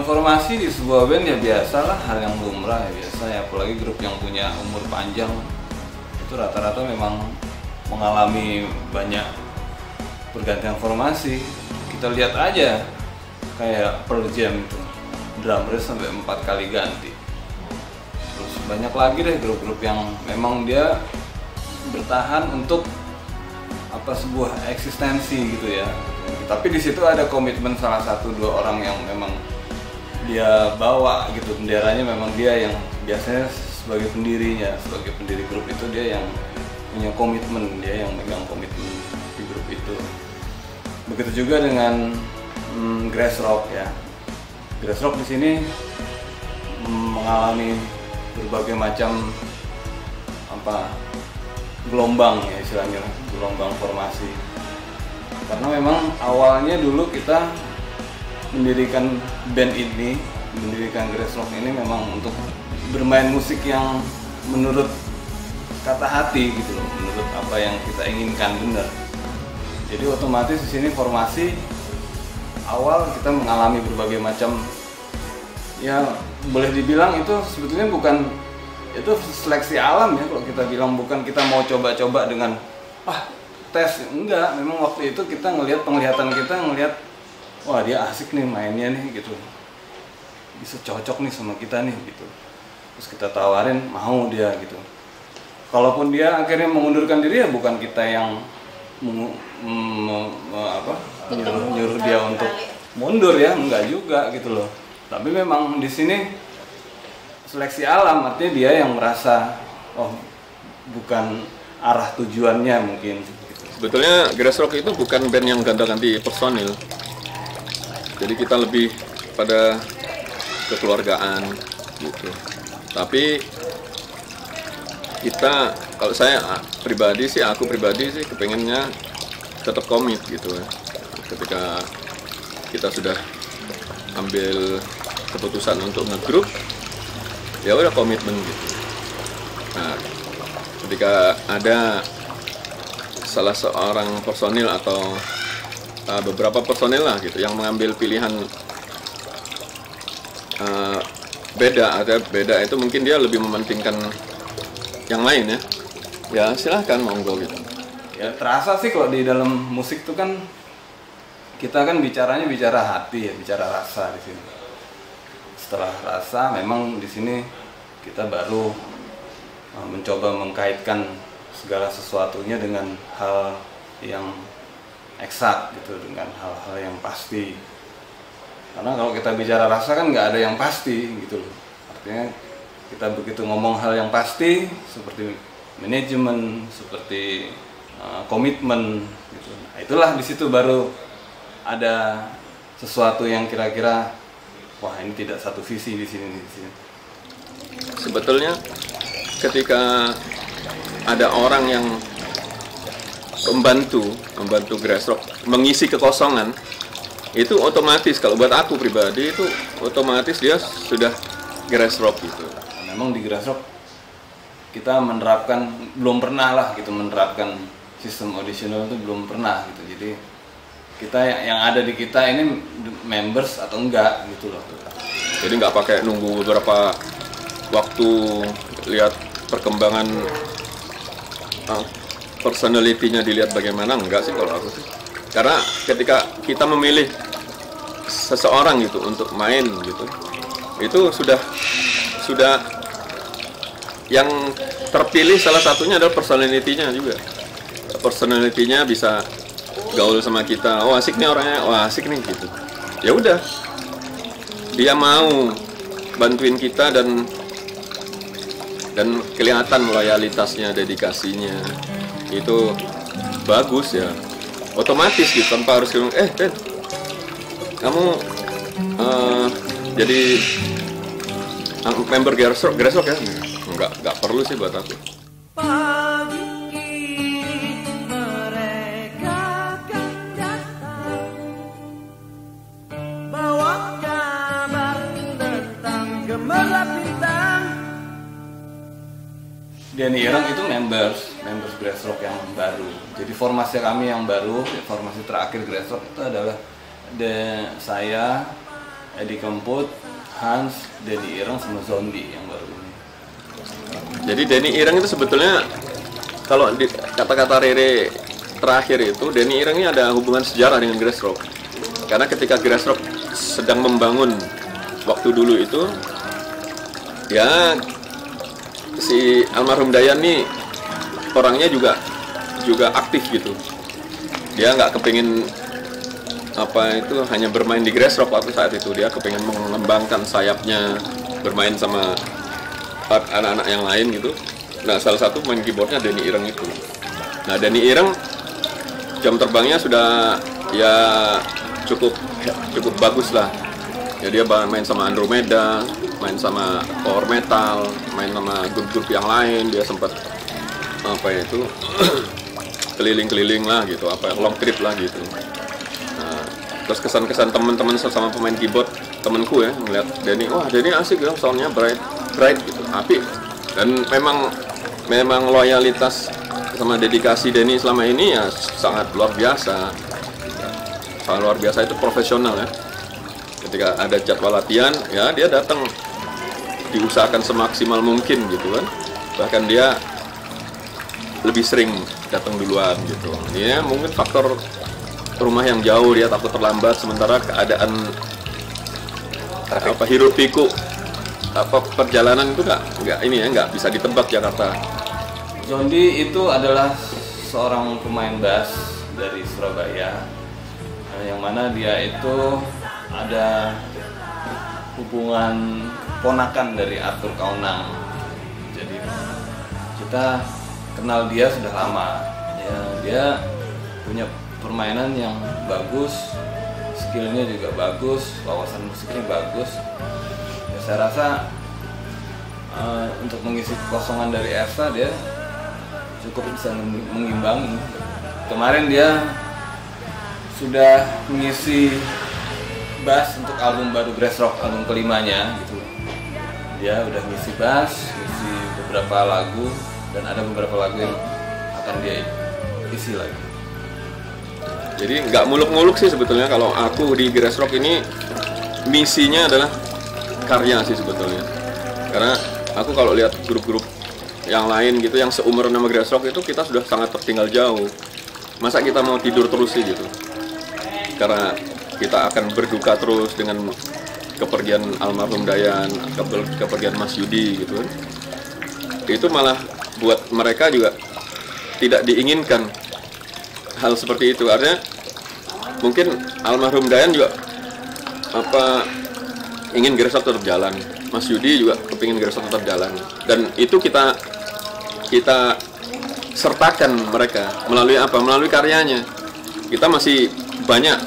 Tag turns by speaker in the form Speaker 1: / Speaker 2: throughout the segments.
Speaker 1: formasi di sebuah band ya biasalah, hal yang lumrah ya biasa ya, apalagi grup yang punya umur panjang itu rata-rata memang mengalami banyak pergantian formasi. Kita lihat aja kayak Pearl Jam itu, drummer sampai 4 kali ganti. Terus banyak lagi deh grup-grup yang memang dia bertahan untuk sebuah eksistensi gitu ya. Tapi di situ ada komitmen salah satu dua orang yang memang dia bawa gitu, benderanya memang dia yang biasanya sebagai pendirinya, sebagai pendiri grup itu dia yang punya komitmen, dia yang megang komitmen di grup itu. Begitu juga dengan Grass Rock ya. Grass Rock di sini mengalami berbagai macam gelombang ya istilahnya, gelombang formasi. Karena memang awalnya dulu kita mendirikan band ini, mendirikan Grass Rock ini memang untuk bermain musik yang menurut kata hati gitu loh, menurut apa yang kita inginkan benar. Jadi otomatis di sini formasi awal kita mengalami berbagai macam, ya boleh dibilang itu sebetulnya bukan itu seleksi alam ya kalau kita bilang, bukan kita mau coba-coba dengan tes, enggak. Memang waktu itu kita penglihatan kita ngelihat wah dia asik nih mainnya nih gitu, bisa cocok nih sama kita nih gitu, terus kita tawarin mau dia gitu. Kalaupun dia akhirnya mengundurkan diri ya bukan kita yang nyuruh dia untuk mundur ya, enggak juga gitu loh. Tapi memang di sini seleksi alam, artinya dia yang merasa bukan arah tujuannya mungkin.
Speaker 2: Sebetulnya Grass Rock itu bukan band yang gonta-ganti personil. Jadi kita lebih pada kekeluargaan gitu. Tapi kita, kalau aku pribadi sih kepengennya tetap komit gitu ya. Ketika kita sudah ambil keputusan untuk ngegrup, ya udah komitmen gitu. Nah, ketika ada salah seorang personil atau beberapa personil lah gitu yang mengambil pilihan beda itu mungkin dia lebih mementingkan yang lain ya silahkan monggo gitu.
Speaker 1: Ya terasa sih kalau di dalam musik tuh kan kita kan bicara hati ya, bicara rasa di sini. Setelah rasa memang di sini kita baru mencoba mengkaitkan segala sesuatunya dengan hal yang eksak gitu, dengan hal-hal yang pasti. Karena kalau kita bicara rasa kan nggak ada yang pasti gitu loh. Artinya kita begitu ngomong hal yang pasti seperti manajemen, seperti komitmen gitu. Nah, itulah di situ baru ada sesuatu yang kira-kira wah ini tidak satu visi di sini.
Speaker 2: Sebetulnya ketika ada orang yang membantu Grass Rock mengisi kekosongan, itu otomatis kalau buat aku pribadi itu otomatis dia sudah Grass Rock gitu.
Speaker 1: Memang di Grass Rock kita belum pernah menerapkan sistem auditional itu belum pernah gitu. Jadi kita yang ada di kita ini members atau enggak gitu loh.
Speaker 2: Jadi nggak pakai nunggu beberapa waktu lihat perkembangan personality-nya dilihat bagaimana, enggak sih kalau aku sih. Karena ketika kita memilih seseorang gitu untuk main gitu, itu sudah yang terpilih salah satunya adalah personality-nya juga. Personality-nya bisa gaul sama kita, oh asik nih orangnya, oh asik nih gitu. Ya udah, dia mau bantuin kita dan kelihatan loyalitasnya, dedikasinya itu bagus ya, otomatis gitu tanpa harus bilang Ben kamu jadi member Grass Rock ya, nggak perlu sih buat aku.
Speaker 1: Denny Ireng itu members Grass Rock yang baru. Jadi formasi kami yang baru, formasi terakhir Grass Rock itu adalah saya, Edi Kemput, Hans, Denny Ireng sama Zombie yang baru ini.
Speaker 2: Jadi Denny Ireng itu sebetulnya kalau di kata-kata Rere terakhir itu, Denny Ireng ini ada hubungan sejarah dengan Grassrock. Karena ketika Grassrock sedang membangun waktu dulu itu, ya si almarhum Dayan nih orangnya juga aktif gitu. Dia nggak kepingin hanya bermain di Grassrock waktu saat itu. Dia kepingin mengembangkan sayapnya, bermain sama anak-anak yang lain gitu. Nah, salah satu main keyboardnya Denny Ireng itu. Nah, Denny Ireng jam terbangnya sudah ya cukup bagus lah. Ya, dia main sama Andromeda, main sama Power Metal, main sama grup-grup yang lain. Dia sempat keliling-keliling lah gitu, long trip lah gitu. Nah, terus kesan-kesan teman-teman sama pemain keyboard temenku ya ngeliat Denny, wah Denny asik ya, soundnya bright gitu, api. Dan memang loyalitas sama dedikasi Denny selama ini ya sangat luar biasa. Sangat luar biasa, itu profesional ya. Ketika ada jadwal latihan ya dia datang, diusahakan semaksimal mungkin gitu kan. Bahkan dia lebih sering datang duluan gitu. Ya mungkin faktor rumah yang jauh, dia takut terlambat, sementara keadaan hiruk pikuk perjalanan itu nggak bisa ditebak Jakarta.
Speaker 1: Zondi itu adalah seorang pemain bass dari Surabaya, yang mana dia itu ada hubungan ponakan dari Arthur Kaunang. Jadi kita kenal dia sudah lama. Ya, dia punya permainan yang bagus, skillnya juga bagus, wawasan musiknya bagus. Ya, saya rasa untuk mengisi kekosongan dari Esa dia cukup bisa mengimbangi. Kemarin dia sudah mengisi bass untuk album baru Grassrock, album kelimanya gitu. Dia udah ngisi bass, ngisi beberapa lagu, dan ada beberapa lagu yang akan dia isi lagi.
Speaker 2: Jadi nggak muluk-muluk sih sebetulnya. Kalau aku di Grassrock ini misinya adalah karya sih sebetulnya. Karena aku kalau lihat grup-grup yang lain gitu yang seumuran sama Grassrock itu, kita sudah sangat tertinggal jauh. Masa kita mau tidur terus sih gitu? Karena kita akan berduka terus dengan kepergian almarhum Dayan, kepergian Mas Yudi gitu kan. Itu malah buat mereka juga tidak diinginkan hal seperti itu. Artinya mungkin almarhum Dayan juga ingin Grassrock tetap jalan, Mas Yudi juga kepingin Grassrock tetap jalan, dan itu kita sertakan mereka melalui karyanya. Kita masih banyak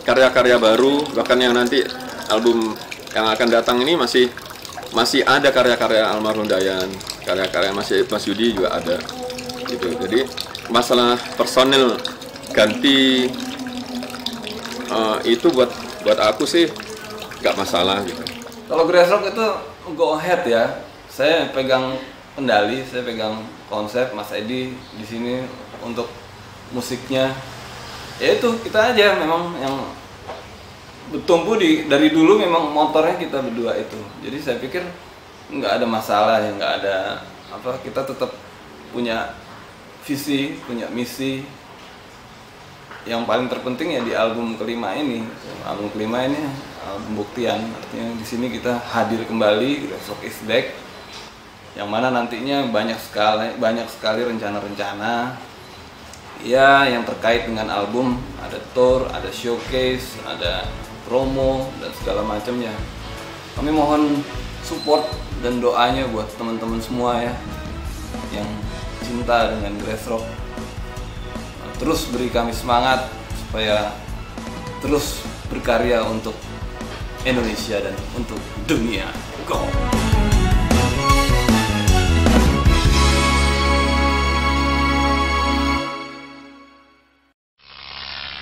Speaker 2: karya-karya baru, bahkan yang nanti album yang akan datang ini masih ada karya-karya almarhum Dayan, karya-karya Mas Yudi juga ada gitu. Jadi masalah personil ganti itu buat aku sih nggak masalah gitu.
Speaker 1: Kalau Grassrock itu go ahead ya. Saya pegang kendali, saya pegang konsep, Mas Edi di sini untuk musiknya. Ya itu kita aja memang yang bertumbuh dari dulu, memang motornya kita berdua itu. Jadi saya pikir nggak ada masalah ya, nggak ada kita tetap punya visi, punya misi. Yang paling terpenting ya di album kelima ini. Album kelima ini pembuktian, artinya di sini kita hadir kembali, Grassrock is back. Yang mana nantinya banyak sekali rencana-rencana ya yang terkait dengan album. Ada tour, ada showcase, ada promo dan segala macamnya. Kami mohon support dan doanya buat teman-teman semua ya yang cinta dengan Grassrock. Terus beri kami semangat supaya terus berkarya untuk Indonesia dan untuk dunia. Go!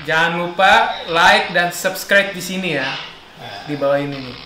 Speaker 3: Jangan lupa like dan subscribe di sini ya, di bawah ini nih.